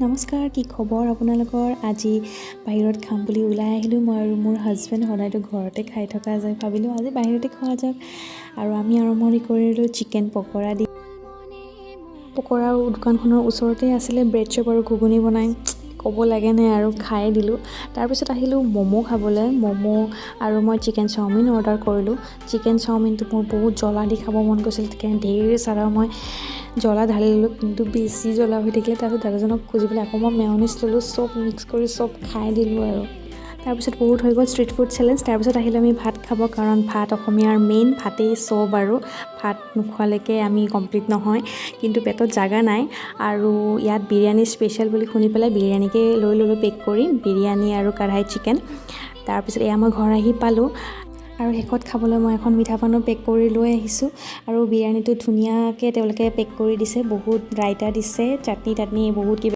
নমস্কাৰ, কি খবৰ আপোনালোকৰ? আজি বাহিৰত খাম বুলি ওলাই আহিলোঁ মই আৰু মোৰ হাজবেণ্ড। সদায়তো ঘৰতে খাই থকা যায়, ভাবিলোঁ আজি বাহিৰতে খোৱা যাওক। আৰু আমি আৰম্ভণি কৰিলোঁ চিকেন পকৰা দি। পকৰা দোকানখনৰ ওচৰতে আছিলে, ব্ৰেড চপ আৰু ঘুগুনি বনাই ক'ব লাগেনে আৰু খাই দিলোঁ। তাৰপিছত আহিলোঁ ম'ম' খাবলৈ। ম'ম' আৰু মই চিকেন চাওমিন অৰ্ডাৰ কৰিলোঁ। চিকেন চাওমিনটো মোৰ বহুত জ্বলা দি খাব মন গৈছিল, সেইকাৰণে ঢেৰ চাৰা মই জ্বলা ঢালি ল'লোঁ, কিন্তু বেছি জ্বলা হৈ থাকিলে। তাৰপিছত দাদাজনক খুজি পেলাই আকৌ মই মেয়নিজ ল'লোঁ, চব মিক্স কৰি চব খাই দিলোঁ আৰু। তাৰপিছত বহুত হৈ গ'ল ষ্ট্ৰীট ফুড চেলেঞ্জ। তাৰপিছত আহিলোঁ আমি ভাত খাব, কাৰণ ভাত অসমীয়াৰ মেইন, ভাতেই চব আৰু ভাত নোখোৱালৈকে আমি কমপ্লিট নহয়। কিন্তু পেটত জাগা নাই, আৰু ইয়াত বিৰিয়ানী স্পেচিয়েল বুলি শুনি পেলাই বিৰিয়ানীকে লৈ ল'লোঁ পেক কৰি, বিৰিয়ানী আৰু কঢ়াই চিকেন। তাৰপিছত এয়া মই ঘৰ আহি পালোঁ, আৰু শেষত খাবলৈ মই এখন মিঠা পানো পেক কৰি লৈ আহিছোঁ। আৰু বিৰিয়ানীটো ধুনীয়াকৈ তেওঁলোকে পেক কৰি দিছে, বহুত ৰাইতা দিছে, চাটনি বহুত কিবা